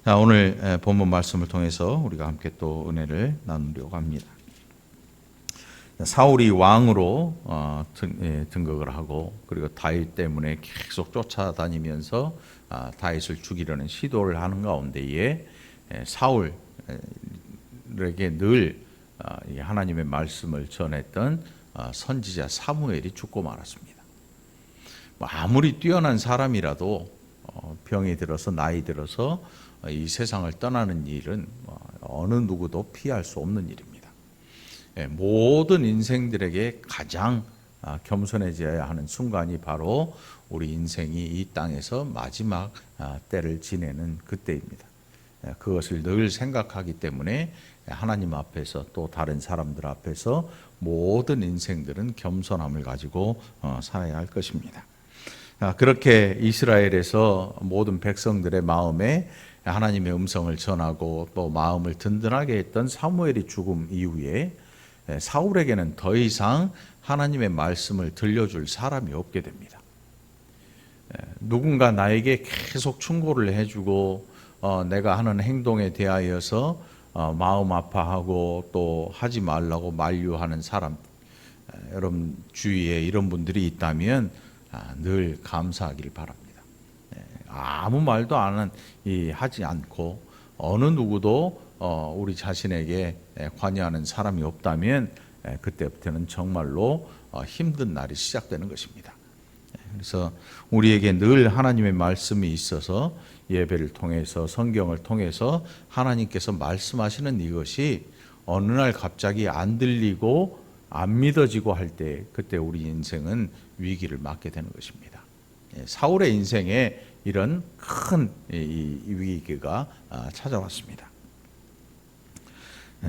자, 오늘 본문 말씀을 통해서 우리가 함께 또 은혜를 나누려고 합니다. 사울이 왕으로 등극을 하고 그리고 다윗 때문에 계속 쫓아다니면서 다윗을 죽이려는 시도를 하는 가운데에 사울에게 늘 하나님의 말씀을 전했던 선지자 사무엘이 죽고 말았습니다. 아무리 뛰어난 사람이라도 병이 들어서 나이 들어서 이 세상을 떠나는 일은 어느 누구도 피할 수 없는 일입니다. 모든 인생들에게 가장 겸손해져야 하는 순간이 바로 우리 인생이 이 땅에서 마지막 때를 지내는 그때입니다. 그것을 늘 생각하기 때문에 하나님 앞에서 또 다른 사람들 앞에서 모든 인생들은 겸손함을 가지고 살아야 할 것입니다. 그렇게 이스라엘에서 모든 백성들의 마음에 하나님의 음성을 전하고 또 마음을 든든하게 했던 사무엘이 죽음 이후에 사울에게는 더 이상 하나님의 말씀을 들려줄 사람이 없게 됩니다. 누군가 나에게 계속 충고를 해주고 내가 하는 행동에 대하여서 마음 아파하고 또 하지 말라고 만류하는 사람, 여러분 주위에 이런 분들이 있다면 늘 감사하기를 바랍니다. 아무 말도 하지 않고 어느 누구도 우리 자신에게 관여하는 사람이 없다면 그때부터는 정말로 힘든 날이 시작되는 것입니다. 그래서 우리에게 늘 하나님의 말씀이 있어서 예배를 통해서 성경을 통해서 하나님께서 말씀하시는 이것이 어느 날 갑자기 안 들리고 안 믿어지고 할 때 그때 우리 인생은 위기를 맞게 되는 것입니다. 사울의 인생에 이런 큰 위기가 찾아왔습니다.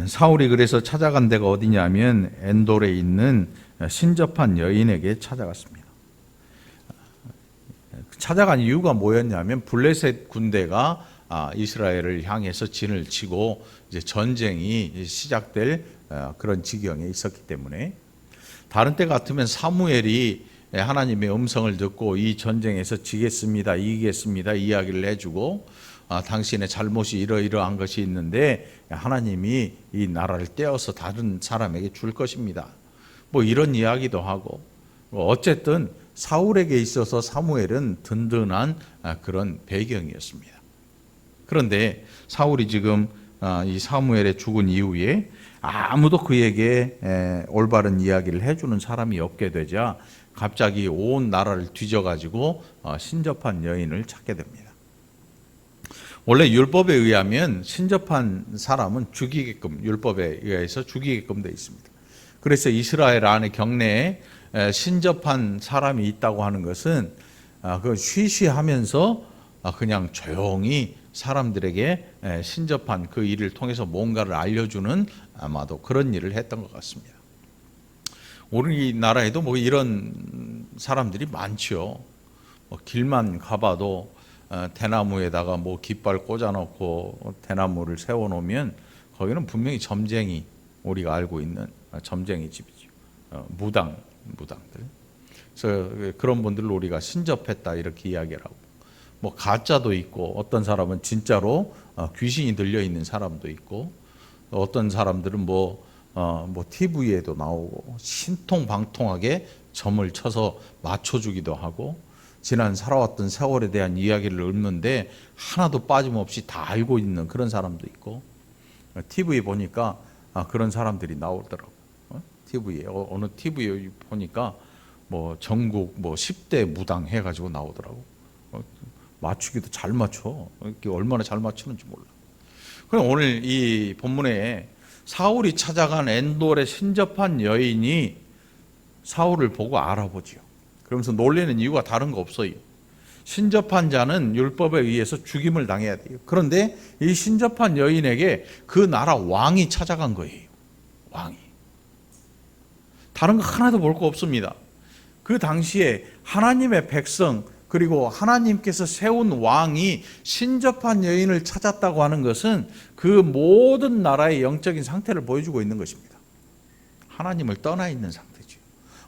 사울이 그래서 찾아간 데가 어디냐면 엔돌에 있는 신접한 여인에게 찾아갔습니다. 찾아간 이유가 뭐였냐면 블레셋 군대가 이스라엘을 향해서 진을 치고 이제 전쟁이 시작될 그런 지경에 있었기 때문에 다른 때 같으면 사무엘이 하나님의 음성을 듣고 이 전쟁에서 지겠습니다, 이기겠습니다 이야기를 해주고 당신의 잘못이 이러이러한 것이 있는데 하나님이 이 나라를 떼어서 다른 사람에게 줄 것입니다. 뭐 이런 이야기도 하고 어쨌든 사울에게 있어서 사무엘은 든든한 그런 배경이었습니다. 그런데 사울이 지금 이 사무엘의 죽은 이후에 아무도 그에게 올바른 이야기를 해주는 사람이 없게 되자 갑자기 온 나라를 뒤져가지고 신접한 여인을 찾게 됩니다. 원래 율법에 의하면 신접한 사람은 죽이게끔 율법에 의해서 죽이게끔 되어 있습니다. 그래서 이스라엘 안에 경내에 신접한 사람이 있다고 하는 것은 그 쉬쉬하면서 그냥 조용히 사람들에게 신접한 그 일을 통해서 뭔가를 알려주는 아마도 그런 일을 했던 것 같습니다. 우리나라에도 뭐 이런 사람들이 많죠. 길만 가봐도 대나무에다가 뭐 깃발 꽂아놓고 대나무를 세워놓으면 거기는 분명히 점쟁이, 우리가 알고 있는 점쟁이 집이죠. 무당들. 그래서 그런 분들을 우리가 신접했다 이렇게 이야기를 하고, 뭐 가짜도 있고 어떤 사람은 진짜로 귀신이 들려 있는 사람도 있고, 어떤 사람들은 뭐 TV에도 나오고 신통방통하게 점을 쳐서 맞춰주기도 하고 지난 살아왔던 세월에 대한 이야기를 읽는데 하나도 빠짐없이 다 알고 있는 그런 사람도 있고, TV에 보니까 그런 사람들이 나오더라고. TV에 어느 TV에 보니까 뭐 전국 뭐 10대 무당 해가지고 나오더라고. 맞추기도 잘 맞춰. 얼마나 잘 맞추는지 몰라. 그럼 오늘 이 본문에 사울이 찾아간 엔돌의 신접한 여인이 사울을 보고 알아보지요. 그러면서 놀라는 이유가 다른 거 없어요. 신접한 자는 율법에 의해서 죽임을 당해야 돼요. 그런데 이 신접한 여인에게 그 나라 왕이 찾아간 거예요. 왕이. 다른 거 하나도 볼 거 없습니다. 그 당시에 하나님의 백성 그리고 하나님께서 세운 왕이 신접한 여인을 찾았다고 하는 것은 그 모든 나라의 영적인 상태를 보여주고 있는 것입니다. 하나님을 떠나 있는 상태죠.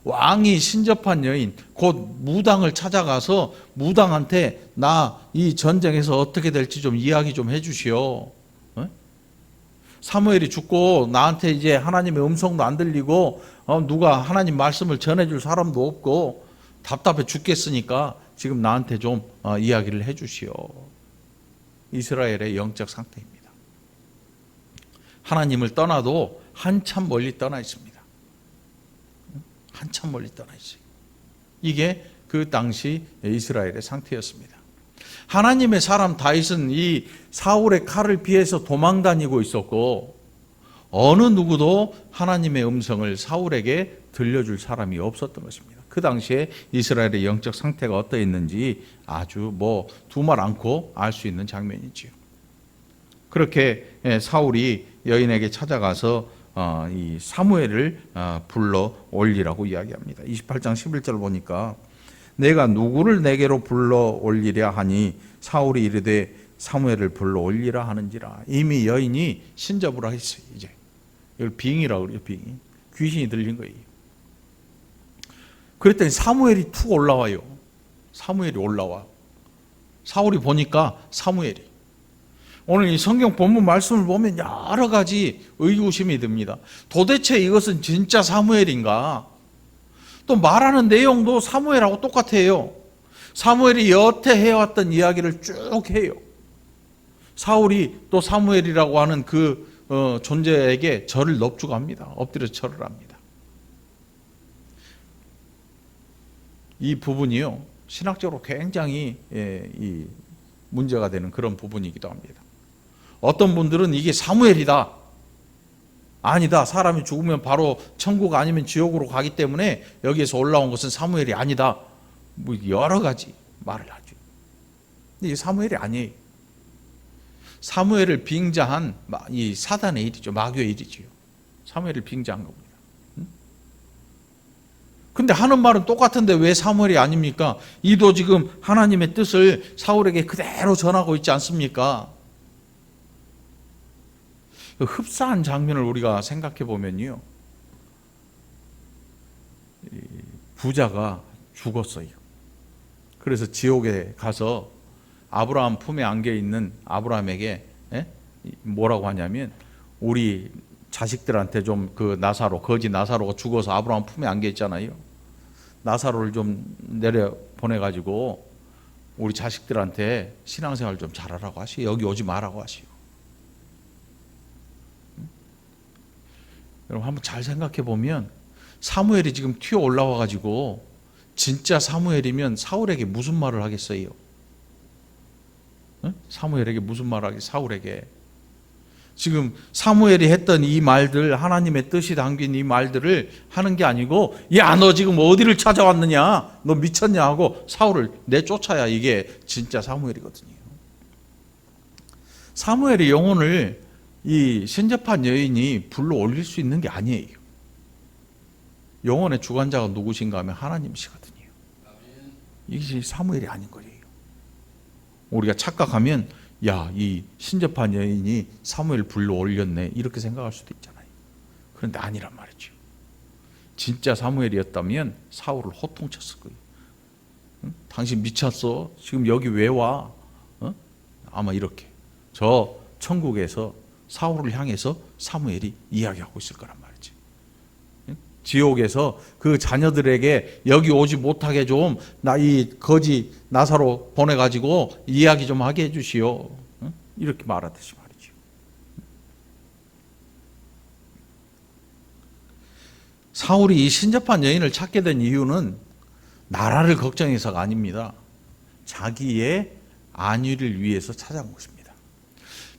왕이 신접한 여인 곧 무당을 찾아가서 무당한테 나 이 전쟁에서 어떻게 될지 좀 이야기 좀 해주시오. 사무엘이 죽고 나한테 이제 하나님의 음성도 안 들리고 누가 하나님 말씀을 전해줄 사람도 없고 답답해 죽겠으니까 지금 나한테 좀 이야기를 해주시오. 이스라엘의 영적 상태입니다. 하나님을 떠나도 한참 멀리 떠나 있습니다. 한참 멀리 떠나 있어요. 이게 그 당시 이스라엘의 상태였습니다. 하나님의 사람 다윗은 이 사울의 칼을 피해서 도망 다니고 있었고 어느 누구도 하나님의 음성을 사울에게 들려줄 사람이 없었던 것입니다. 그 당시에 이스라엘의 영적 상태가 어떠했는지 아주 두말 않고 알 수 있는 장면이지요. 그렇게 사울이 여인에게 찾아가서 이 사무엘을 불러 올리라고 이야기합니다. 28장 11절 보니까 내가 누구를 내게로 불러 올리랴 하니 사울이 이르되 사무엘을 불러 올리라 하는지라. 이미 여인이 신접을 했어요. 이제 이걸 빙이라고 그래요. 빙이. 귀신이 들린 거예요. 그랬더니 사무엘이 툭 올라와요. 사무엘이 올라와. 사울이 보니까 사무엘이. 오늘 이 성경 본문 말씀을 보면 여러 가지 의구심이 듭니다. 도대체 이것은 진짜 사무엘인가? 또 말하는 내용도 사무엘하고 똑같아요. 사무엘이 여태 해왔던 이야기를 쭉 해요. 사울이 또 사무엘이라고 하는 그 존재에게 절을 넙죽합니다. 엎드려서 절을 합니다. 이 부분이요, 신학적으로 굉장히 이 문제가 되는 그런 부분이기도 합니다. 어떤 분들은 이게 사무엘이다. 아니다. 사람이 죽으면 바로 천국 아니면 지옥으로 가기 때문에 여기에서 올라온 것은 사무엘이 아니다. 여러 가지 말을 하죠. 근데 이게 사무엘이 아니에요. 사무엘을 빙자한 이 사단의 일이죠. 마귀의 일이죠. 사무엘을 빙자한 겁니다. 근데 하는 말은 똑같은데 왜 사무엘이 아닙니까? 이도 지금 하나님의 뜻을 사울에게 그대로 전하고 있지 않습니까? 흡사한 장면을 우리가 생각해 보면요, 부자가 죽었어요. 그래서 지옥에 가서 아브라함 품에 안겨 있는 아브라함에게 뭐라고 하냐면, 우리 자식들한테 좀 그 나사로, 거지 나사로가 죽어서 아브라함 품에 안겨 있잖아요. 나사로를 좀 내려 보내가지고 우리 자식들한테 신앙생활 좀 잘하라고 하시오. 여기 오지 말라고 하시오. 여러분 한번 잘 생각해 보면 사무엘이 지금 튀어 올라와 가지고 진짜 사무엘이면 사울에게 무슨 말을 하겠어요? 사무엘에게 무슨 말을 하겠어요? 사울에게. 지금 사무엘이 했던 이 말들, 하나님의 뜻이 담긴 이 말들을 하는 게 아니고, 야, 너 지금 어디를 찾아왔느냐? 너 미쳤냐? 하고 사울을 내쫓아야 이게 진짜 사무엘이거든요. 사무엘의 영혼을 이 신접한 여인이 불러 올릴 수 있는 게 아니에요. 영혼의 주관자가 누구신가 하면 하나님이시거든요. 이게 사무엘이 아닌 거예요. 우리가 착각하면 야, 이 신접한 여인이 사무엘 불러 올렸네 이렇게 생각할 수도 있잖아요. 그런데 아니란 말이죠. 진짜 사무엘이었다면 사울을 호통쳤을 거예요. 응? 당신 미쳤어? 지금 여기 왜 와? 아마 이렇게 저 천국에서 사울을 향해서 사무엘이 이야기하고 있을 거란 말이지. 지옥에서 그 자녀들에게 여기 오지 못하게 좀 나 이 거지 나사로 보내가지고 이야기 좀 하게 해주시오. 이렇게 말하듯이 말이죠. 사울이 이 신접한 여인을 찾게 된 이유는 나라를 걱정해서가 아닙니다. 자기의 안위를 위해서 찾아온 것입니다.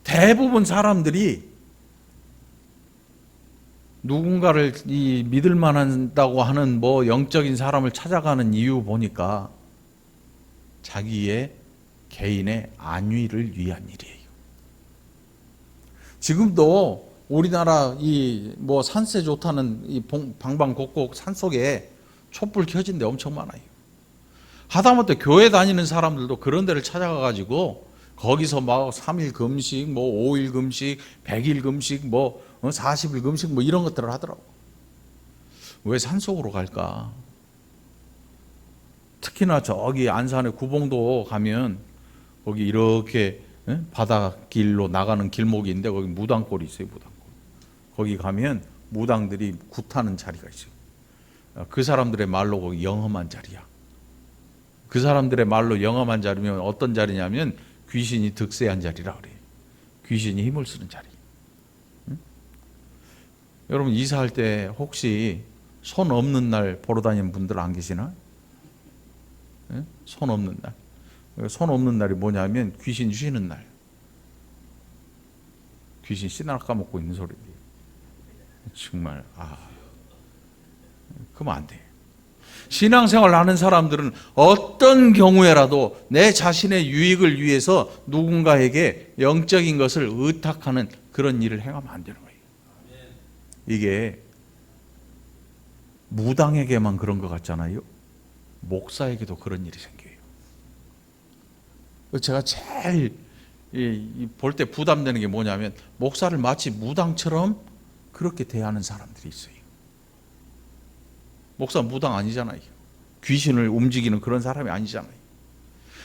대부분 사람들이 누군가를 믿을 만하다고 하는 영적인 사람을 찾아가는 이유 보니까 자기의 개인의 안위를 위한 일이에요. 지금도 우리나라 산세 좋다는 이 방방곡곡 산속에 촛불 켜진 데 엄청 많아요. 하다못해 교회 다니는 사람들도 그런 데를 찾아가 가지고 거기서 3일 금식, 5일 금식, 100일 금식, 40일 금식 이런 것들을 하더라고. 왜 산속으로 갈까? 특히나 저기 안산의 구봉도 가면 거기 이렇게 바닷길로 나가는 길목이 있는데 거기 무당골이 있어요. 무당골. 거기 가면 무당들이 굿하는 자리가 있어요. 그 사람들의 말로 거기 영험한 자리야. 그 사람들의 말로 영험한 자리면 어떤 자리냐면 귀신이 득세한 자리라 그래요. 귀신이 힘을 쓰는 자리. 응? 여러분 이사할 때 혹시 손 없는 날 보러 다니는 분들 안 계시나? 응? 손 없는 날. 손 없는 날이 뭐냐면 귀신 쉬는 날. 귀신 씨나 까먹고 있는 소리. 정말 그러면 안 돼. 신앙생활 하는 사람들은 어떤 경우에라도 내 자신의 유익을 위해서 누군가에게 영적인 것을 의탁하는 그런 일을 행하면 안 되는 거예요. 이게 무당에게만 그런 것 같잖아요. 목사에게도 그런 일이 생겨요. 제가 제일 볼 때 부담되는 게 뭐냐면 목사를 마치 무당처럼 그렇게 대하는 사람들이 있어요. 목사 무당 아니잖아요. 귀신을 움직이는 그런 사람이 아니잖아요.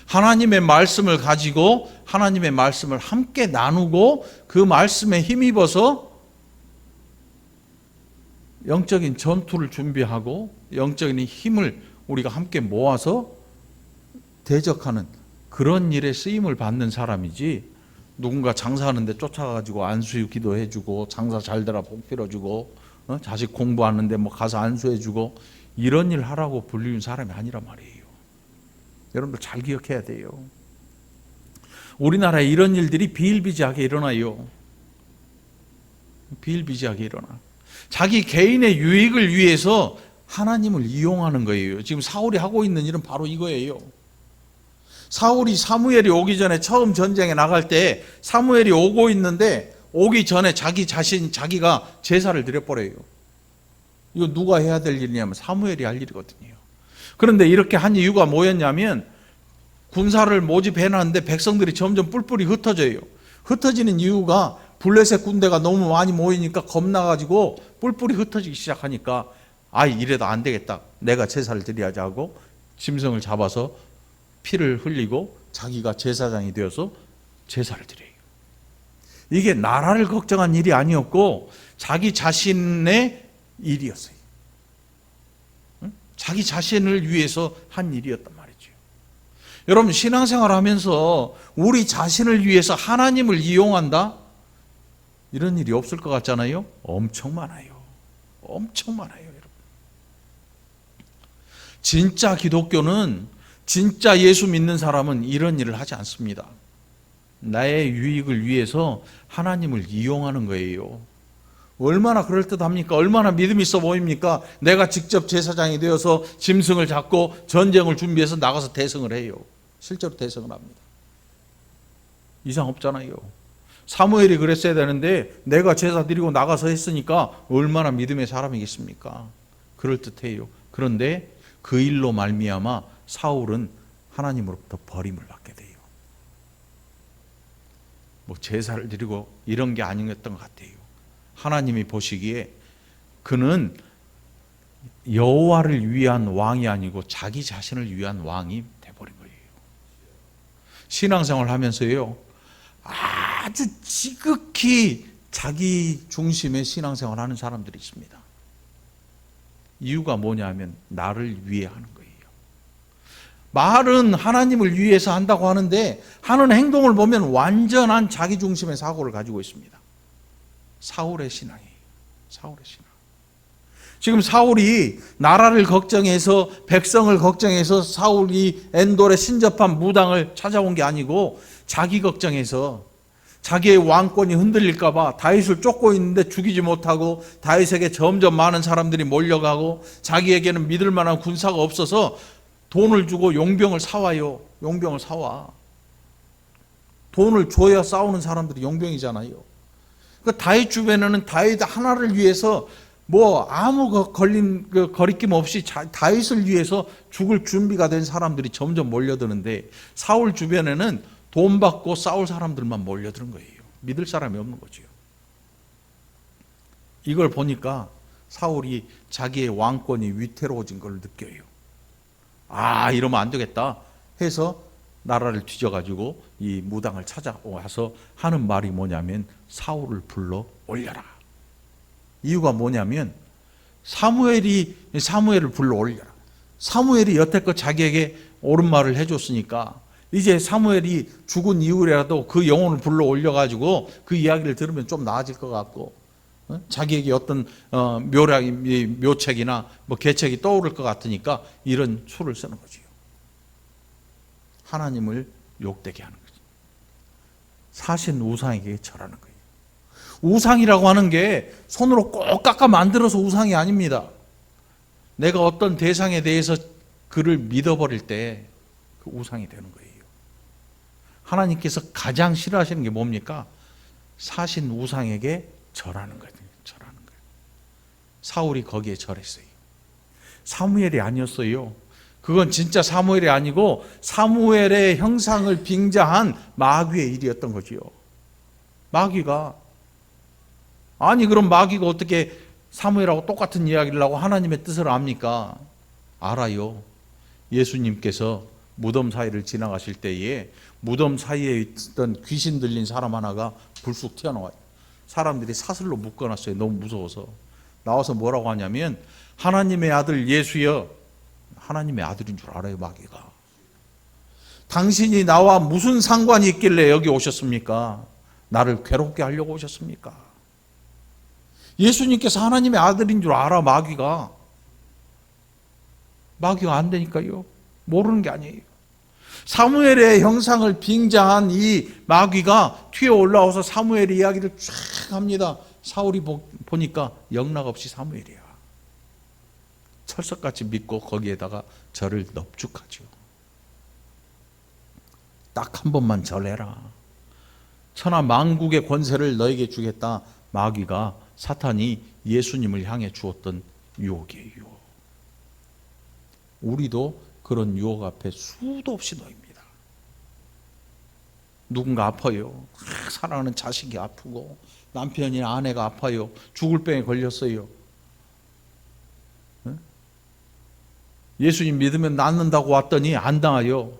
하나님의 말씀을 가지고 하나님의 말씀을 함께 나누고 그 말씀에 힘입어서 영적인 전투를 준비하고 영적인 힘을 우리가 함께 모아서 대적하는 그런 일에 쓰임을 받는 사람이지, 누군가 장사하는데 쫓아가지고 안수 기도해주고 장사 잘 되라 복 빌어주고 자식 공부하는데 뭐 가서 안수해주고 이런 일 하라고 불리는 사람이 아니란 말이에요. 여러분들 잘 기억해야 돼요. 우리나라에 이런 일들이 비일비재하게 일어나요. 비일비재하게 일어나. 자기 개인의 유익을 위해서 하나님을 이용하는 거예요. 지금 사울이 하고 있는 일은 바로 이거예요. 사울이 사무엘이 오기 전에 처음 전쟁에 나갈 때 사무엘이 오고 있는데 오기 전에 자기가 제사를 드려버려요. 이거 누가 해야 될 일이냐면 사무엘이 할 일이거든요. 그런데 이렇게 한 이유가 뭐였냐면 군사를 모집해놨는데 백성들이 점점 뿔뿔이 흩어져요. 흩어지는 이유가 블레셋 군대가 너무 많이 모이니까 겁나가지고 뿔뿔이 흩어지기 시작하니까 이래도 안 되겠다. 내가 제사를 드려야지 하고 짐승을 잡아서 피를 흘리고 자기가 제사장이 되어서 제사를 드려요. 이게 나라를 걱정한 일이 아니었고 자기 자신의 일이었어요. 자기 자신을 위해서 한 일이었단 말이죠. 여러분 신앙생활 하면서 우리 자신을 위해서 하나님을 이용한다? 이런 일이 없을 것 같잖아요. 엄청 많아요. 엄청 많아요, 여러분. 진짜 기독교는, 진짜 예수 믿는 사람은 이런 일을 하지 않습니다. 나의 유익을 위해서 하나님을 이용하는 거예요. 얼마나 그럴듯합니까? 얼마나 믿음 있어 보입니까? 내가 직접 제사장이 되어서 짐승을 잡고 전쟁을 준비해서 나가서 대성을 해요. 실제로 대성을 합니다. 이상 없잖아요. 사무엘이 그랬어야 되는데 내가 제사 드리고 나가서 했으니까 얼마나 믿음의 사람이겠습니까? 그럴듯해요. 그런데 그 일로 말미암아 사울은 하나님으로부터 버림을 받게 돼요. 뭐 제사를 드리고 이런 게 아니었던 것 같아요. 하나님이 보시기에 그는 여호와를 위한 왕이 아니고 자기 자신을 위한 왕이 돼버린 거예요. 신앙생활 하면서요, 아주 지극히 자기 중심의 신앙생활 하는 사람들이 있습니다. 이유가 뭐냐면 나를 위해 하는 거예요. 말은 하나님을 위해서 한다고 하는데 하는 행동을 보면 완전한 자기 중심의 사고를 가지고 있습니다. 사울의 신앙이에요. 사울의 신앙. 지금 사울이 나라를 걱정해서 백성을 걱정해서 사울이 엔돌에 신접한 무당을 찾아온 게 아니고 자기 걱정해서 자기의 왕권이 흔들릴까 봐 다윗을 쫓고 있는데 죽이지 못하고 다윗에게 점점 많은 사람들이 몰려가고 자기에게는 믿을 만한 군사가 없어서 돈을 주고 용병을 사와요. 용병을 사와. 돈을 줘야 싸우는 사람들이 용병이잖아요. 그 다윗 주변에는 다윗 하나를 위해서 뭐 아무 거리낌 없이 다윗을 위해서 죽을 준비가 된 사람들이 점점 몰려드는데 사울 주변에는 돈 받고 싸울 사람들만 몰려드는 거예요. 믿을 사람이 없는 거죠. 이걸 보니까 사울이 자기의 왕권이 위태로워진 걸 느껴요. 이러면 안 되겠다 해서 나라를 뒤져가지고 이 무당을 찾아와서 하는 말이 뭐냐면 사울을 불러 올려라. 이유가 뭐냐면 사무엘을 불러 올려라. 사무엘이 여태껏 자기에게 옳은 말을 해줬으니까 이제 사무엘이 죽은 이후라도 그 영혼을 불러 올려가지고 그 이야기를 들으면 좀 나아질 것 같고, 자기에게 어떤 묘책이나 계책이 떠오를 것 같으니까 이런 수를 쓰는 거지요. 하나님을 욕되게 하는 거죠. 사신 우상에게 절하는 거예요. 우상이라고 하는 게 손으로 꼭 깎아 만들어서 우상이 아닙니다. 내가 어떤 대상에 대해서 그를 믿어버릴 때 그 우상이 되는 거예요. 하나님께서 가장 싫어하시는 게 뭡니까? 사신 우상에게 절하는 거예요. 절하는 거예요. 사울이 거기에 절했어요. 사무엘이 아니었어요. 그건 진짜 사무엘이 아니고 사무엘의 형상을 빙자한 마귀의 일이었던 거지요. 마귀가, 그럼 마귀가 어떻게 사무엘하고 똑같은 이야기를 하고 하나님의 뜻을 압니까? 알아요. 예수님께서 무덤 사이를 지나가실 때에 무덤 사이에 있던 귀신 들린 사람 하나가 불쑥 튀어나와요. 사람들이 사슬로 묶어놨어요. 너무 무서워서. 나와서 뭐라고 하냐면 하나님의 아들 예수여. 하나님의 아들인 줄 알아요, 마귀가. 당신이 나와 무슨 상관이 있길래 여기 오셨습니까? 나를 괴롭게 하려고 오셨습니까? 예수님께서 하나님의 아들인 줄 알아, 마귀가. 마귀가 안 되니까요. 모르는 게 아니에요. 사무엘의 형상을 빙자한 이 마귀가 튀어 올라와서 사무엘의 이야기를 쫙 합니다. 사울이 보니까 영락없이 사무엘이야. 철석같이 믿고 거기에다가 절을 넙죽하죠. 딱 한 번만 절해라. 천하 만국의 권세를 너에게 주겠다. 마귀가, 사탄이 예수님을 향해 주었던 유혹이에요. 유혹. 우리도 그런 유혹 앞에 수도 없이 놓입니다. 누군가 아파요. 사랑하는 자식이 아프고 남편이나 아내가 아파요. 죽을 병에 걸렸어요. 예수님 믿으면 낫는다고 왔더니 안 당해요.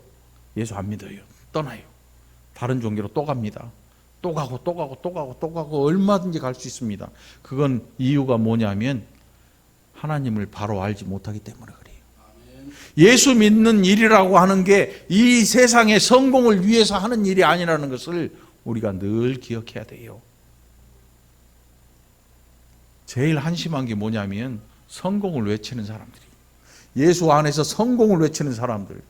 예수 안 믿어요. 떠나요. 다른 종교로 또 갑니다. 또 가고 얼마든지 갈 수 있습니다. 그건 이유가 뭐냐면 하나님을 바로 알지 못하기 때문에 그래요. 예수 믿는 일이라고 하는 게 이 세상의 성공을 위해서 하는 일이 아니라는 것을 우리가 늘 기억해야 돼요. 제일 한심한 게 뭐냐면 성공을 외치는 사람들이, 예수 안에서 성공을 외치는 사람들,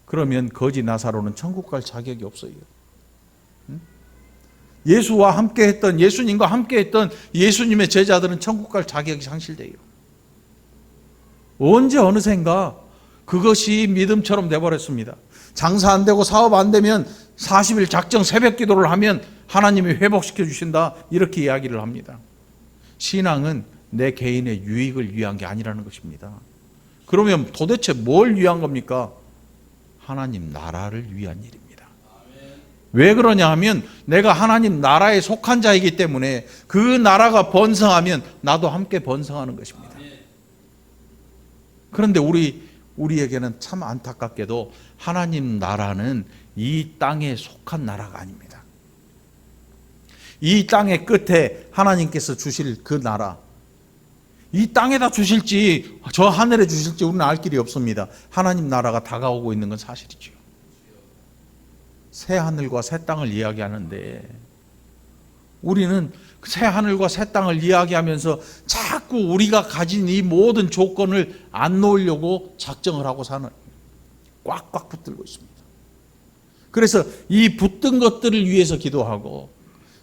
그러면 거지 나사로는 천국 갈 자격이 없어요. 예수와 함께했던, 예수님과 함께했던 예수님의 제자들은 천국 갈 자격이 상실돼요. 언제 어느샌가 그것이 믿음처럼 돼버렸습니다. 장사 안 되고 사업 안 되면 40일 작정 새벽 기도를 하면 하나님이 회복시켜 주신다, 이렇게 이야기를 합니다. 신앙은 내 개인의 유익을 위한 게 아니라는 것입니다. 그러면 도대체 뭘 위한 겁니까? 하나님 나라를 위한 일입니다. 왜 그러냐 하면 내가 하나님 나라에 속한 자이기 때문에 그 나라가 번성하면 나도 함께 번성하는 것입니다. 그런데 우리에게는 참 안타깝게도 하나님 나라는 이 땅에 속한 나라가 아닙니다. 이 땅의 끝에 하나님께서 주실 그 나라, 이 땅에다 주실지 저 하늘에 주실지 우리는 알 길이 없습니다. 하나님 나라가 다가오고 있는 건 사실이죠. 새 하늘과 새 땅을 이야기하는데 우리는 새 하늘과 새 땅을 이야기하면서 자꾸 우리가 가진 이 모든 조건을 안 놓으려고 작정을 하고 사는, 꽉꽉 붙들고 있습니다. 그래서 이 붙든 것들을 위해서 기도하고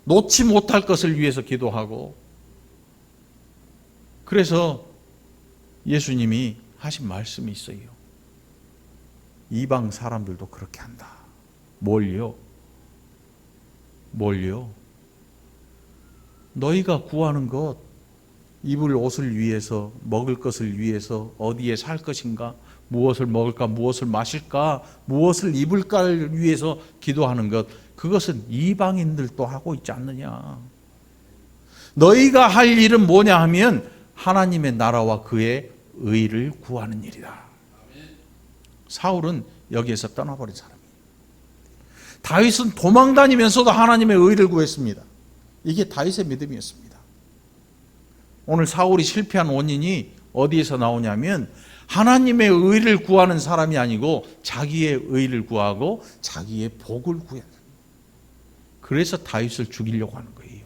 놓지 못할 것을 위해서 기도하고, 그래서 예수님이 하신 말씀이 있어요. 이방 사람들도 그렇게 한다. 뭘요? 너희가 구하는 것, 입을 옷을 위해서, 먹을 것을 위해서, 어디에 살 것인가, 무엇을 먹을까, 무엇을 마실까, 무엇을 입을까를 위해서 기도하는 것, 그것은 이방인들도 하고 있지 않느냐. 너희가 할 일은 뭐냐 하면 하나님의 나라와 그의 의를 구하는 일이다. 사울은 여기에서 떠나버린 사람이에요. 다윗은 도망다니면서도 하나님의 의를 구했습니다. 이게 다윗의 믿음이었습니다. 오늘 사울이 실패한 원인이 어디에서 나오냐면 하나님의 의를 구하는 사람이 아니고 자기의 의를 구하고 자기의 복을 구해요. 그래서 다윗을 죽이려고 하는 거예요.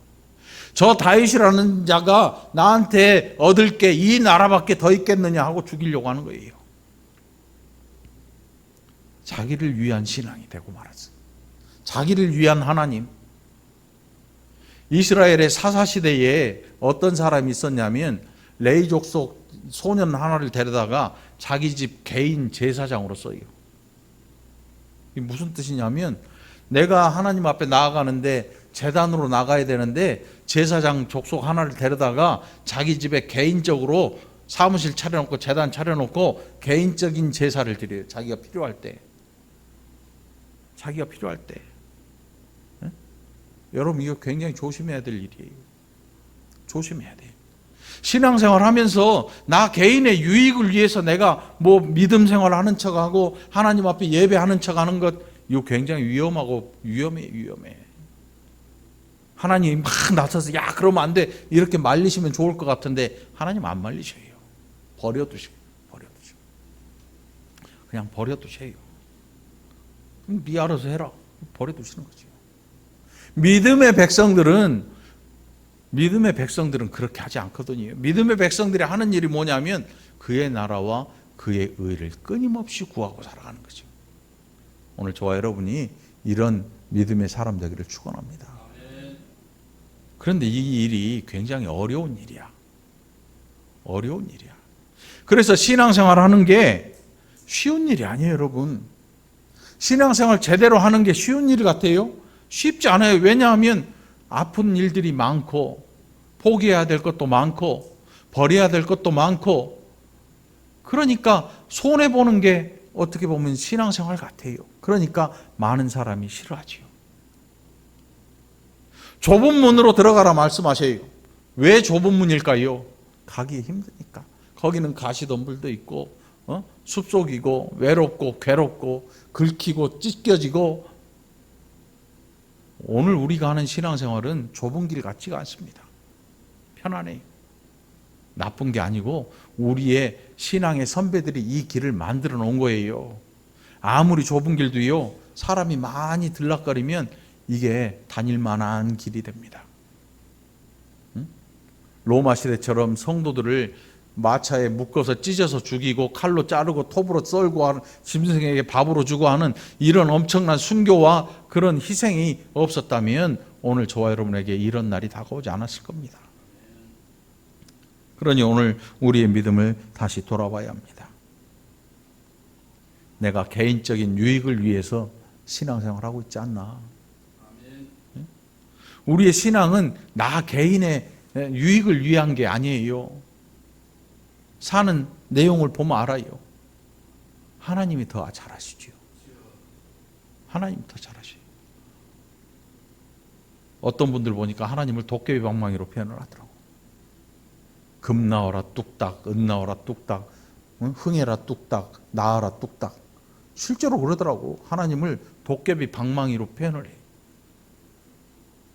저 다윗이라는 자가 나한테 얻을 게 이 나라밖에 더 있겠느냐 하고 죽이려고 하는 거예요. 자기를 위한 신앙이 되고 말았어요. 자기를 위한 하나님. 이스라엘의 사사시대에 어떤 사람이 있었냐면 레위 족속 소년 하나를 데려다가 자기 집 개인 제사장으로 써요. 이게 무슨 뜻이냐면 내가 하나님 앞에 나아가는데 제단으로 나가야 되는데 제사장 족속 하나를 데려다가 자기 집에 개인적으로 사무실 차려놓고 제단 차려놓고 개인적인 제사를 드려요. 자기가 필요할 때. 네? 여러분 이거 굉장히 조심해야 될 일이에요. 조심해야 돼요. 신앙생활 하면서 나 개인의 유익을 위해서 내가 뭐 믿음 생활하는 척하고 하나님 앞에 예배하는 척하는 것 이거 굉장히 위험해. 하나님 막 나서서 야 그러면 안 돼 이렇게 말리시면 좋을 것 같은데 하나님 안 말리셔요. 버려두셔요. 그냥 버려두셔요. 네 알아서 해라. 버려두시는 거죠. 믿음의 백성들은 그렇게 하지 않거든요. 믿음의 백성들이 하는 일이 뭐냐면 그의 나라와 그의 의를 끊임없이 구하고 살아가는 거죠. 오늘 저와 여러분이 이런 믿음의 사람 되기를 축원합니다. 그런데 이 일이 굉장히 어려운 일이야. 그래서 신앙생활 하는 게 쉬운 일이 아니에요, 여러분. 신앙생활 제대로 하는 게 쉬운 일 같아요? 쉽지 않아요. 왜냐하면 아픈 일들이 많고 포기해야 될 것도 많고 버려야 될 것도 많고 그러니까 손해보는 게 어떻게 보면 신앙생활 같아요. 그러니까 많은 사람이 싫어하지요. 좁은 문으로 들어가라 말씀하셔요. 왜 좁은 문일까요? 가기 힘드니까. 거기는 가시덤불도 있고 숲속이고 외롭고 괴롭고 긁히고 찢겨지고 오늘 우리가 하는 신앙생활은 좁은 길 같지가 않습니다. 편안해요. 나쁜 게 아니고 우리의 신앙의 선배들이 이 길을 만들어 놓은 거예요. 아무리 좁은 길도요 사람이 많이 들락거리면 이게 다닐 만한 길이 됩니다. 로마 시대처럼 성도들을 마차에 묶어서 찢어서 죽이고 칼로 자르고 톱으로 썰고 하는 짐승에게 밥으로 주고 하는 이런 엄청난 순교와 그런 희생이 없었다면 오늘 저와 여러분에게 이런 날이 다가오지 않았을 겁니다. 그러니 오늘 우리의 믿음을 다시 돌아봐야 합니다. 내가 개인적인 유익을 위해서 신앙생활하고 있지 않나? 우리의 신앙은 나 개인의 유익을 위한 게 아니에요. 사는 내용을 보면 알아요. 하나님이 더 잘 아시죠. 하나님이 더 잘 아셔요. 어떤 분들 보니까 하나님을 도깨비 방망이로 표현을 하더라고. 금 나와라 뚝딱, 은 나와라 뚝딱, 흥해라 뚝딱, 나아라 뚝딱. 실제로 그러더라고. 하나님을 도깨비 방망이로 표현을 해.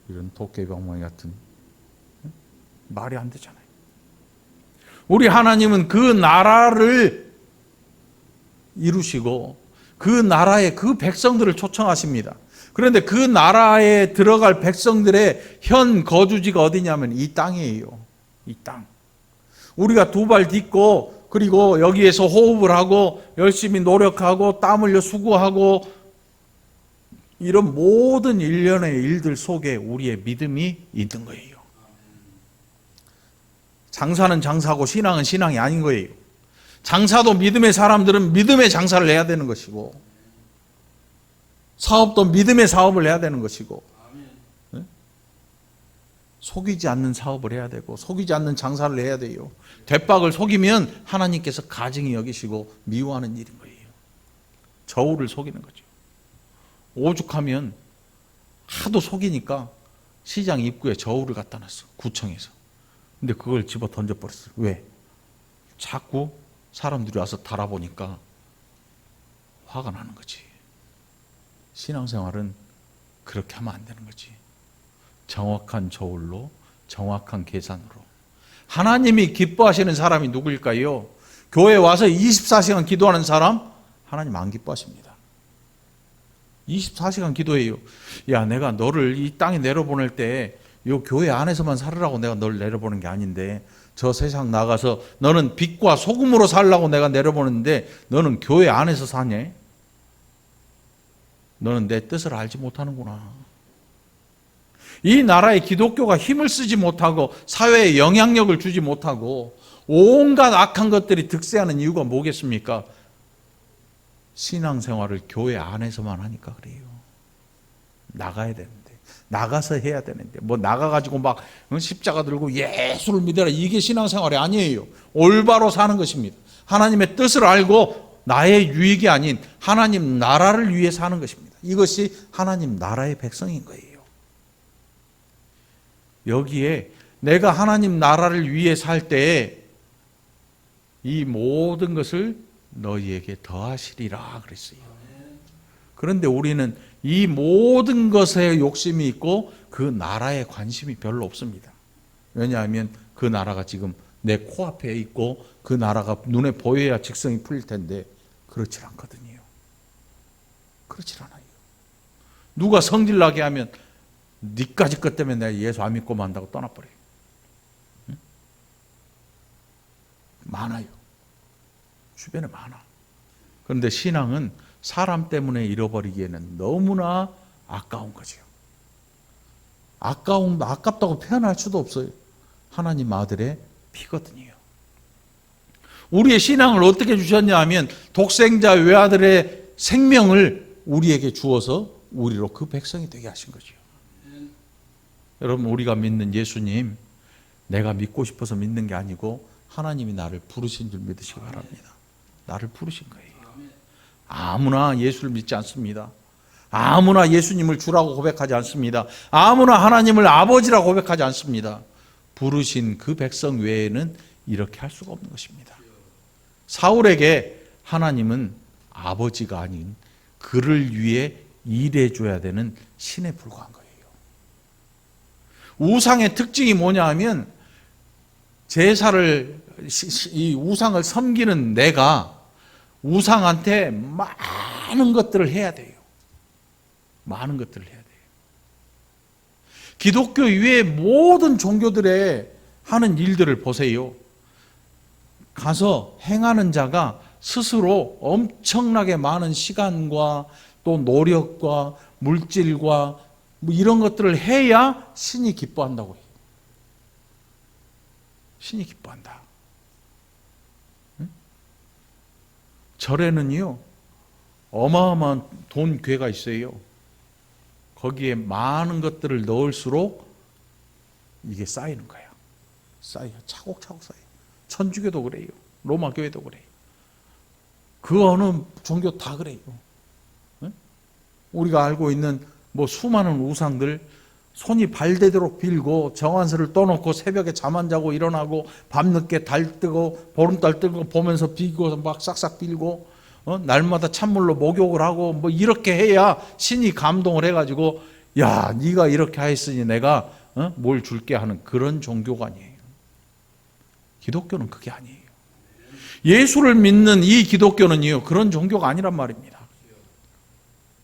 이런 도깨비 방망이 같은 말이 안 되잖아요. 우리 하나님은 그 나라를 이루시고 그 나라의 그 백성들을 초청하십니다. 그런데 그 나라에 들어갈 백성들의 현 거주지가 어디냐면 이 땅이에요. 이 땅. 우리가 두 발 딛고 그리고 여기에서 호흡을 하고 열심히 노력하고 땀 흘려 수고하고 이런 모든 일련의 일들 속에 우리의 믿음이 있는 거예요. 장사는 장사고 신앙은 신앙이 아닌 거예요. 장사도 믿음의 사람들은 믿음의 장사를 해야 되는 것이고 사업도 믿음의 사업을 해야 되는 것이고 속이지 않는 사업을 해야 되고 속이지 않는 장사를 해야 돼요. 대박을 속이면 하나님께서 가증히 여기시고 미워하는 일인 거예요. 저울을 속이는 거죠. 오죽하면 하도 속이니까 시장 입구에 저울을 갖다 놨어. 구청에서. 근데 그걸 집어 던져버렸어요. 왜? 자꾸 사람들이 와서 달아보니까 화가 나는 거지. 신앙생활은 그렇게 하면 안 되는 거지. 정확한 저울로, 정확한 계산으로. 하나님이 기뻐하시는 사람이 누구일까요? 교회 와서 24시간 기도하는 사람? 하나님 안 기뻐하십니다. 24시간 기도해요. 야, 내가 너를 이 땅에 내려보낼 때 이 교회 안에서만 살으라고 내가 널 내려보는 게 아닌데, 저 세상 나가서 너는 빛과 소금으로 살라고 내가 내려보는데 너는 교회 안에서 사냐? 너는 내 뜻을 알지 못하는구나. 이 나라의 기독교가 힘을 쓰지 못하고 사회에 영향력을 주지 못하고 온갖 악한 것들이 득세하는 이유가 뭐겠습니까? 신앙생활을 교회 안에서만 하니까 그래요. 나가야 되는데, 나가서 해야 되는데, 뭐 나가가지고 막 십자가 들고 예수를 믿어라, 이게 신앙생활이 아니에요. 올바로 사는 것입니다. 하나님의 뜻을 알고 나의 유익이 아닌 하나님 나라를 위해 사는 것입니다. 이것이 하나님 나라의 백성인 거예요. 여기에 내가 하나님 나라를 위해 살 때에 이 모든 것을 너희에게 더하시리라 그랬어요. 그런데 우리는 이 모든 것에 욕심이 있고 그 나라에 관심이 별로 없습니다. 왜냐하면 그 나라가 지금 내 코앞에 있고 그 나라가 눈에 보여야 직성이 풀릴 텐데 그렇지 않거든요. 그렇지 않아요. 누가 성질나게 하면 니까지 것 때문에 내가 예수 안 믿고 만다고 떠나버려요. 응? 많아요. 주변에 많아. 그런데 신앙은 사람 때문에 잃어버리기에는 너무나 아까운 거죠. 아깝다고 표현할 수도 없어요. 하나님 아들의 피거든요. 우리의 신앙을 어떻게 주셨냐 하면 독생자 외아들의 생명을 우리에게 주어서 우리로 그 백성이 되게 하신 거죠. 여러분, 우리가 믿는 예수님, 내가 믿고 싶어서 믿는 게 아니고 하나님이 나를 부르신 줄 믿으시기 바랍니다. 나를 부르신 거예요. 아무나 예수를 믿지 않습니다. 아무나 예수님을 주라고 고백하지 않습니다. 아무나 하나님을 아버지라고 고백하지 않습니다. 부르신 그 백성 외에는 이렇게 할 수가 없는 것입니다. 사울에게 하나님은 아버지가 아닌 그를 위해 일해줘야 되는 신에 불과한 거예요. 우상의 특징이 뭐냐 하면 이 우상을 섬기는 내가 우상한테 많은 것들을 해야 돼요. 많은 것들을 해야 돼요. 기독교 이외의 모든 종교들의 하는 일들을 보세요. 가서 행하는 자가 스스로 엄청나게 많은 시간과 또 노력과 물질과 뭐 이런 것들을 해야 신이 기뻐한다고 해요. 신이 기뻐한다. 응? 절에는요, 어마어마한 돈 궤가 있어요. 거기에 많은 것들을 넣을수록 이게 쌓이는 거야. 쌓여. 차곡차곡 쌓여. 천주교도 그래요. 로마 교회도 그래요. 그 어느 종교 다 그래요. 응? 우리가 알고 있는 뭐 수많은 우상들, 손이 발대도록 빌고 정한수를 떠놓고 새벽에 잠 안 자고 일어나고 밤늦게 달 뜨고 보름달 뜨고 보면서 비고 막 싹싹 빌고 날마다 찬물로 목욕을 하고 뭐 이렇게 해야 신이 감동을 해가지고 야, 네가 이렇게 하였으니 내가 뭘 줄게 하는 그런 종교가 아니에요. 기독교는 그게 아니에요. 예수를 믿는 이 기독교는요, 그런 종교가 아니란 말입니다.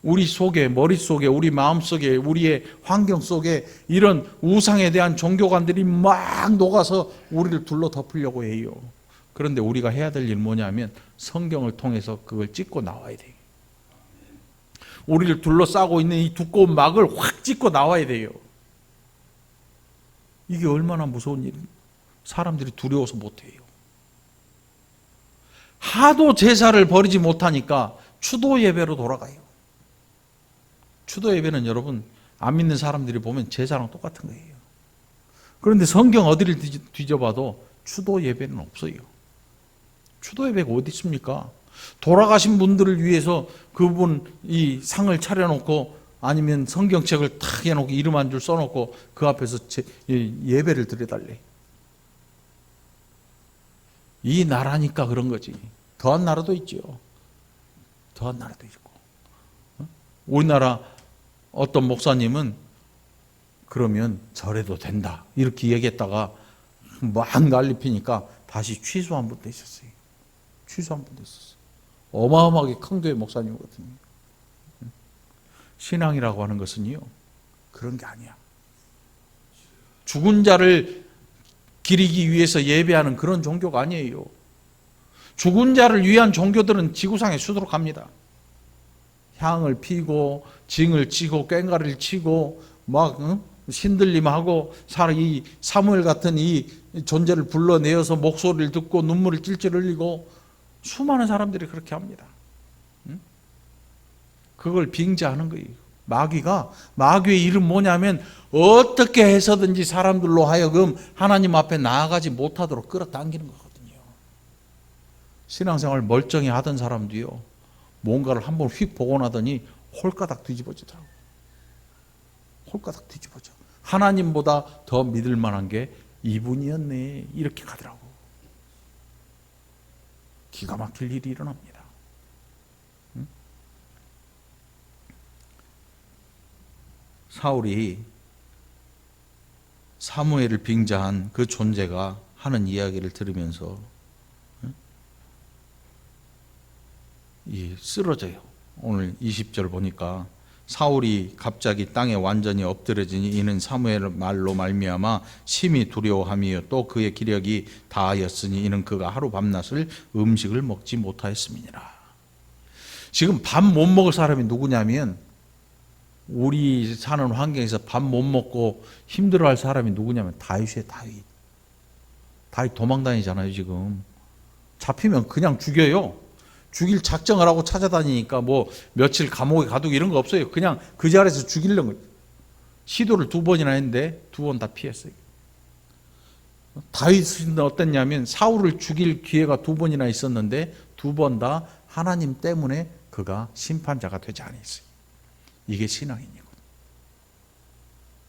우리 속에, 머릿속에, 우리 마음속에, 우리의 환경 속에 이런 우상에 대한 종교관들이 막 녹아서 우리를 둘러 덮으려고 해요. 그런데 우리가 해야 될 일은 뭐냐면 성경을 통해서 그걸 찢고 나와야 돼요. 우리를 둘러싸고 있는 이 두꺼운 막을 확 찢고 나와야 돼요. 이게 얼마나 무서운 일입니까? 사람들이 두려워서 못해요. 하도 제사를 버리지 못하니까 추도 예배로 돌아가요. 추도 예배는 여러분 안 믿는 사람들이 보면 제사랑 똑같은 거예요. 그런데 성경 어디를 뒤져봐도 추도 예배는 없어요. 추도 예배가 어디 있습니까? 돌아가신 분들을 위해서 그분 이 상을 차려놓고 아니면 성경책을 탁 해놓고 이름 한 줄 써놓고 그 앞에서 예배를 드려달래. 이 나라니까 그런 거지. 더한 나라도 있죠. 더한 나라도 있고. 우리나라 어떤 목사님은 그러면 절해도 된다 이렇게 얘기했다가 막 난리 피니까 다시 취소한 분도 있었어요. 취소한 분도 있었어요. 어마어마하게 큰 교회 목사님이거든요. 신앙이라고 하는 것은요, 그런 게 아니야. 죽은 자를 기리기 위해서 예배하는 그런 종교가 아니에요. 죽은 자를 위한 종교들은 지구상에 수두룩합니다. 향을 피고 징을 치고 꽹과리를 치고 막 신들림하고 이 사무엘 같은 이 존재를 불러내어서 목소리를 듣고 눈물을 찔찔 흘리고 수많은 사람들이 그렇게 합니다. 그걸 빙자하는 거예요. 마귀의 일은 뭐냐면 어떻게 해서든지 사람들로 하여금 하나님 앞에 나아가지 못하도록 끌어당기는 거거든요. 신앙생활 멀쩡히 하던 사람도요, 뭔가를 한번 휙 보고 나더니 홀가닥 뒤집어지더라고요. 홀가닥 뒤집어져. 하나님보다 더 믿을 만한 게 이분이었네 이렇게 가더라고. 기가 막힐 일이 일어납니다. 사울이 사무엘을 빙자한 그 존재가 하는 이야기를 들으면서 쓰러져요. 오늘 20절 보니까 사울이 갑자기 땅에 완전히 엎드려지니 이는 사무엘 말로 말미암아 심히 두려워함이요 또 그의 기력이 다하였으니 이는 그가 하루 밤낮을 음식을 먹지 못하였음이니라. 지금 밥 못 먹을 사람이 누구냐면, 우리 사는 환경에서 밥 못 먹고 힘들어할 사람이 누구냐면 다윗이에요. 다윗 도망다니잖아요. 지금 잡히면 그냥 죽여요. 죽일 작정을 하고 찾아다니니까 뭐 며칠 감옥에 가두고 이런 거 없어요. 그냥 그 자리에서 죽이려는 거예요. 시도를 2번이나 했는데 2번 다 피했어요. 다윗은 어땠냐면 사울을 죽일 기회가 2번이나 있었는데 2번 다 하나님 때문에 그가 심판자가 되지 않았어요. 이게 신앙이니까.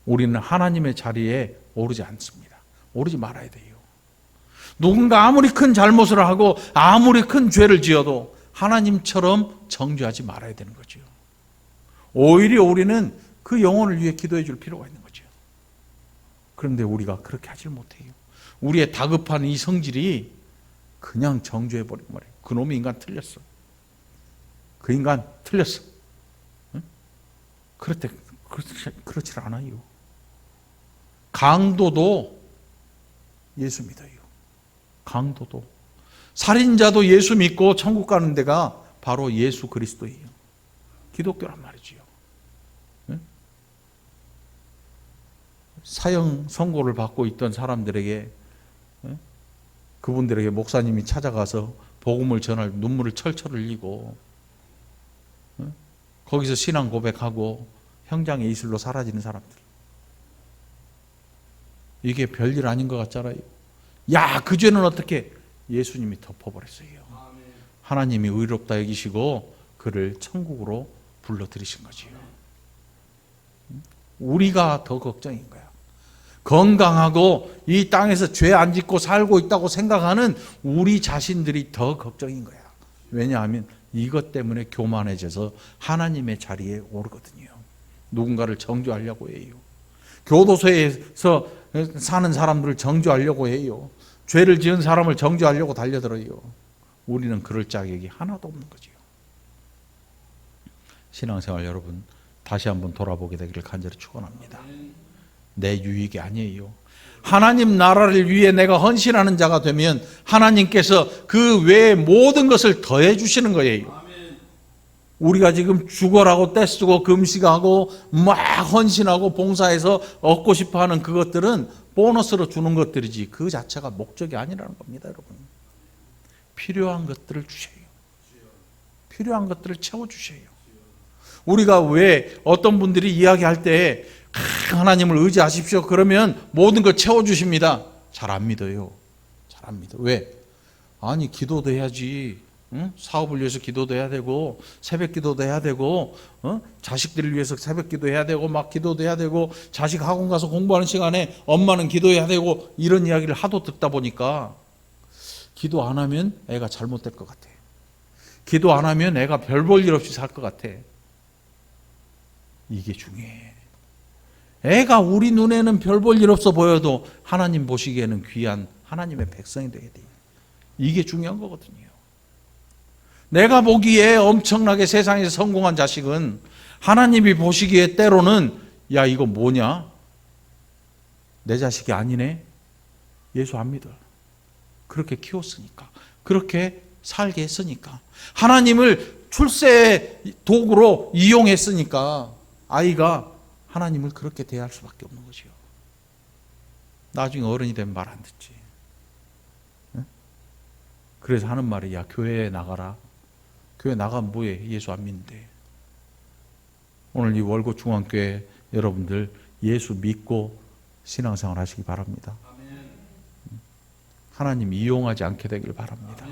우리는 하나님의 자리에 오르지 않습니다. 오르지 말아야 돼요. 누군가 아무리 큰 잘못을 하고 아무리 큰 죄를 지어도 하나님처럼 정죄하지 말아야 되는 거죠. 오히려 우리는 그 영혼을 위해 기도해 줄 필요가 있는 거죠. 그런데 우리가 그렇게 하질 못해요. 우리의 다급한 이 성질이 그냥 정죄해 버리고 말이에요. 그놈의 인간 틀렸어. 그 인간 틀렸어. 그렇지 않아요. 강도도 예수 믿어요. 강도도. 살인자도 예수 믿고 천국 가는 데가 바로 예수 그리스도예요. 기독교란 말이지요. 사형 선고를 받고 있던 사람들에게, 그분들에게 목사님이 찾아가서 복음을 전할 눈물을 철철 흘리고 거기서 신앙 고백하고 형장의 이슬로 사라지는 사람들. 이게 별일 아닌 것 같잖아요. 야, 그 죄는 어떻게? 예수님이 덮어버렸어요. 하나님이 의롭다 여기시고 그를 천국으로 불러들이신 거지요. 우리가 더 걱정인 거야. 건강하고 이 땅에서 죄 안 짓고 살고 있다고 생각하는 우리 자신들이 더 걱정인 거야. 왜냐하면 이것 때문에 교만해져서 하나님의 자리에 오르거든요. 누군가를 정죄하려고 해요. 교도소에서 사는 사람들을 정죄하려고 해요. 죄를 지은 사람을 정죄하려고 달려들어요. 우리는 그럴 자격이 하나도 없는 거지요. 신앙생활 여러분, 다시 한번 돌아보게 되기를 간절히 축원합니다. 내 유익이 아니에요. 하나님 나라를 위해 내가 헌신하는 자가 되면 하나님께서 그 외의 모든 것을 더해 주시는 거예요. 우리가 지금 죽어라고 떼쓰고 금식하고 막 헌신하고 봉사해서 얻고 싶어하는 그것들은 보너스로 주는 것들이지 그 자체가 목적이 아니라는 겁니다. 여러분, 필요한 것들을 주셔요. 필요한 것들을 채워주셔요. 우리가 왜 어떤 분들이 이야기할 때 하나님을 의지하십시오 그러면 모든 걸 채워주십니다. 잘 안 믿어요. 잘 안 믿어. 왜? 아니, 기도도 해야지. 응? 사업을 위해서 기도도 해야 되고 새벽 기도도 해야 되고 자식들을 위해서 새벽 기도해야 되고 막 기도도 해야 되고 자식 학원 가서 공부하는 시간에 엄마는 기도해야 되고 이런 이야기를 하도 듣다 보니까 기도 안 하면 애가 잘못될 것 같아. 기도 안 하면 애가 별 볼 일 없이 살 것 같아. 이게 중요해. 애가 우리 눈에는 별 볼 일 없어 보여도 하나님 보시기에는 귀한 하나님의 백성이 되어야 돼. 이게 중요한 거거든요. 내가 보기에 엄청나게 세상에서 성공한 자식은 하나님이 보시기에 때로는 야 이거 뭐냐? 내 자식이 아니네? 예수 안 믿어. 그렇게 키웠으니까. 그렇게 살게 했으니까. 하나님을 출세의 도구로 이용했으니까 아이가 하나님을 그렇게 대할 수밖에 없는 거죠. 나중에 어른이 되면 말 안 듣지. 그래서 하는 말이 야 교회에 나가라. 교회 나가면 뭐해? 예수 안 믿는데. 오늘 이 월곶 중앙교회 여러분들 예수 믿고 신앙생활 하시기 바랍니다. 하나님 이용하지 않게 되길 바랍니다.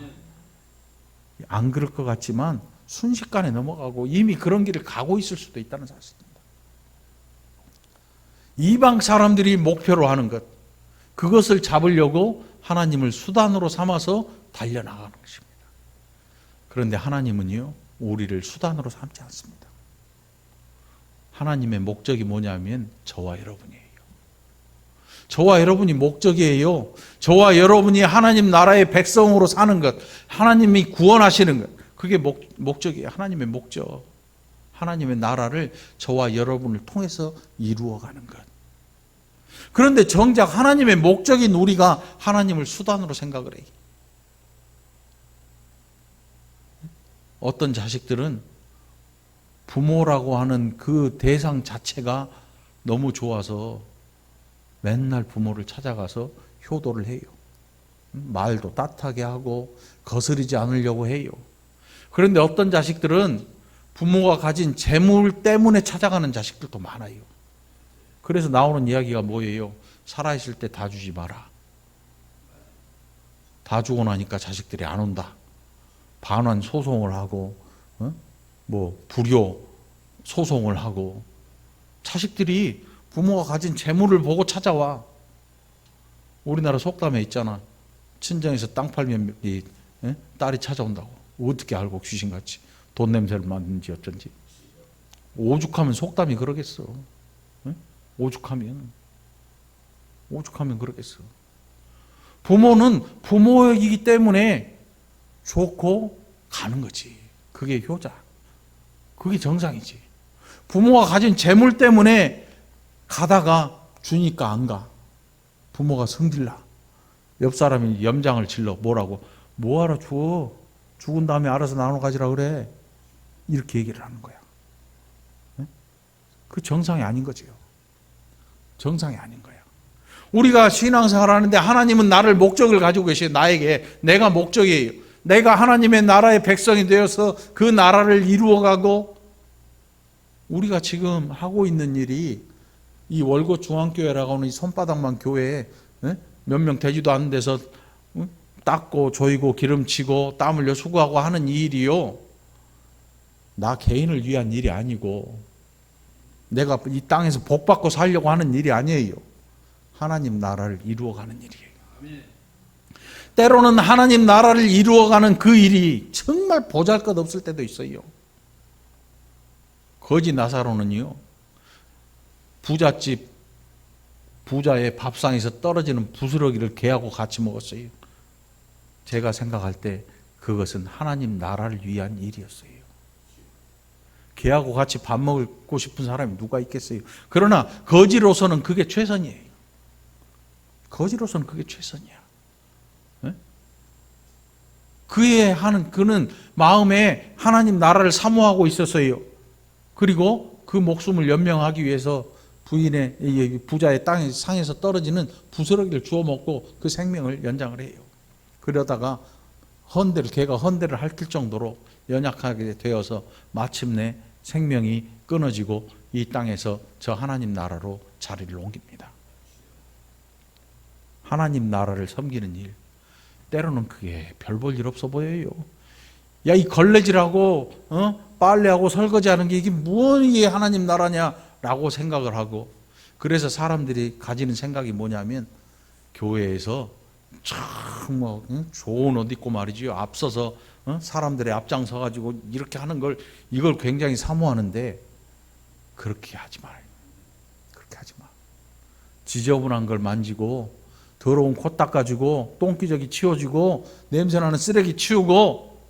안 그럴 것 같지만 순식간에 넘어가고 이미 그런 길을 가고 있을 수도 있다는 사실입니다. 이방 사람들이 목표로 하는 것, 그것을 잡으려고 하나님을 수단으로 삼아서 달려나가는 것입니다. 그런데 하나님은요, 우리를 수단으로 삼지 않습니다. 하나님의 목적이 뭐냐면 저와 여러분이에요. 저와 여러분이 목적이에요. 저와 여러분이 하나님 나라의 백성으로 사는 것, 하나님이 구원하시는 것, 그게 목적이에요. 하나님의 목적. 하나님의 나라를 저와 여러분을 통해서 이루어가는 것. 그런데 정작 하나님의 목적인 우리가 하나님을 수단으로 생각을 해요. 어떤 자식들은 부모라고 하는 그 대상 자체가 너무 좋아서 맨날 부모를 찾아가서 효도를 해요. 말도 따뜻하게 하고 거스르지 않으려고 해요. 그런데 어떤 자식들은 부모가 가진 재물 때문에 찾아가는 자식들도 많아요. 그래서 나오는 이야기가 뭐예요? 살아있을 때 다 주지 마라. 다 주고 나니까 자식들이 안 온다. 반환 소송을 하고 불효 소송을 하고 자식들이 부모가 가진 재물을 보고 찾아와. 우리나라 속담에 있잖아. 친정에서 땅 팔면 딸이 찾아온다고. 어떻게 알고 귀신같이 돈 냄새를 맡는지 어쩐지. 오죽하면 속담이 그러겠어. 오죽하면 그러겠어. 부모는 부모이기 때문에 좋고 가는 거지. 그게 효자. 그게 정상이지. 부모가 가진 재물 때문에 가다가 주니까 안 가. 부모가 성질나. 옆 사람이 염장을 질러. 뭐라고? 뭐하러 줘? 죽은 다음에 알아서 나눠 가지라 그래. 이렇게 얘기를 하는 거야. 그 정상이 아닌 거지요. 정상이 아닌 거야. 우리가 신앙생활 하는데 하나님은 나를 목적을 가지고 계셔요. 나에게. 내가 목적이에요. 내가 하나님의 나라의 백성이 되어서 그 나라를 이루어가고 우리가 지금 하고 있는 일이 이 월곶 중앙교회라고 하는 이 손바닥만 교회에 몇 명 되지도 않는 데서 닦고 조이고 기름치고 땀 흘려 수고하고 하는 이 일이요. 나 개인을 위한 일이 아니고 내가 이 땅에서 복받고 살려고 하는 일이 아니에요. 하나님 나라를 이루어가는 일이에요. 때로는 하나님 나라를 이루어가는 그 일이 정말 보잘것없을 때도 있어요. 거지 나사로는요. 부잣집 부자의 밥상에서 떨어지는 부스러기를 개하고 같이 먹었어요. 제가 생각할 때 그것은 하나님 나라를 위한 일이었어요. 개하고 같이 밥 먹고 싶은 사람이 누가 있겠어요? 그러나 거지로서는 그게 최선이에요. 거지로서는 그게 최선이야. 그는 마음에 하나님 나라를 사모하고 있었어요. 그리고 그 목숨을 연명하기 위해서 부인의 부자의 땅에 상에서 떨어지는 부스러기를 주워 먹고 그 생명을 연장을 해요. 그러다가 개가 헌대를 핥을 정도로 연약하게 되어서 마침내 생명이 끊어지고 이 땅에서 저 하나님 나라로 자리를 옮깁니다. 하나님 나라를 섬기는 일, 때로는 그게 별 볼 일 없어 보여요. 야, 이 걸레질하고 빨래하고 설거지하는 게 이게 무엇이 하나님 나라냐라고 생각을 하고, 그래서 사람들이 가지는 생각이 뭐냐면 교회에서 참 좋은 옷 입고 말이지요. 앞서서 사람들의 앞장서 가지고 이렇게 하는 걸 이걸 굉장히 사모하는데 그렇게 하지 말. 그렇게 하지 마. 지저분한 걸 만지고 더러운 코 닦아주고 똥기저귀 치워주고 냄새나는 쓰레기 치우고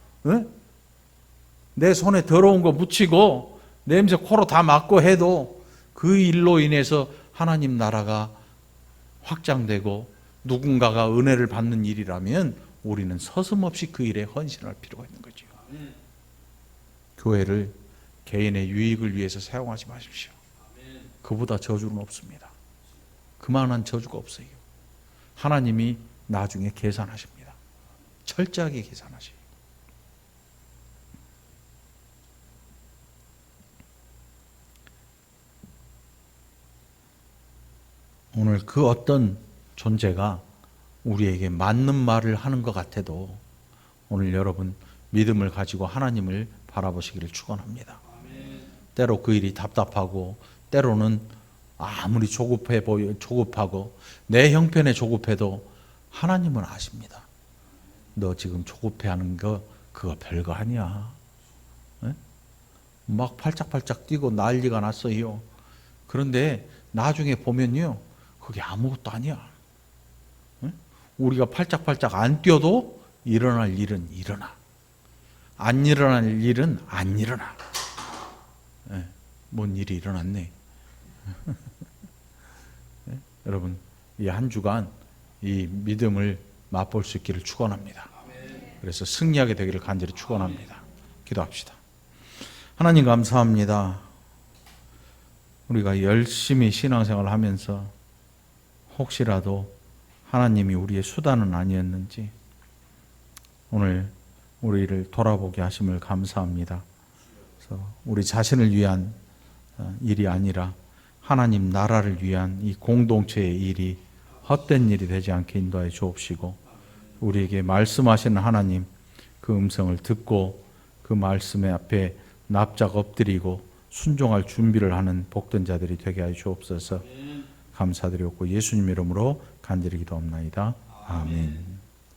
내 손에 더러운 거 묻히고 냄새 코로 다 맡고 해도 그 일로 인해서 하나님 나라가 확장되고 누군가가 은혜를 받는 일이라면 우리는 서슴없이 그 일에 헌신할 필요가 있는 거죠. 교회를 개인의 유익을 위해서 사용하지 마십시오. 그보다 저주는 없습니다. 그만한 저주가 없어요. 하나님이 나중에 계산하십니다. 철저하게 계산하셔요. 오늘 그 어떤 존재가 우리에게 맞는 말을 하는 것 같아도 오늘 여러분 믿음을 가지고 하나님을 바라보시기를 축원합니다. 때로 그 일이 답답하고 때로는 아무리 조급하고 내 형편에 조급해도 하나님은 아십니다. 너 지금 조급해하는 거 그거 별거 아니야. 막 팔짝팔짝 뛰고 난리가 났어요. 그런데 나중에 보면요, 그게 아무것도 아니야. 우리가 팔짝팔짝 안 뛰어도 일어날 일은 일어나. 안 일어날 일은 안 일어나. 뭔 일이 일어났네. 여러분, 이 한 주간 이 믿음을 맛볼 수 있기를 축원합니다. 그래서 승리하게 되기를 간절히 축원합니다. 기도합시다. 하나님 감사합니다. 우리가 열심히 신앙생활을 하면서 혹시라도 하나님이 우리의 수단은 아니었는지 오늘 우리를 돌아보게 하심을 감사합니다. 그래서 우리 자신을 위한 일이 아니라 하나님 나라를 위한 이 공동체의 일이 헛된 일이 되지 않게 인도하여 주옵시고 우리에게 말씀하시는 하나님 그 음성을 듣고 그 말씀의 앞에 납작 엎드리고 순종할 준비를 하는 복된 자들이 되게 하여 주옵소서. 감사드리옵고 예수님 이름으로 간절히 기도합나이다. 아멘.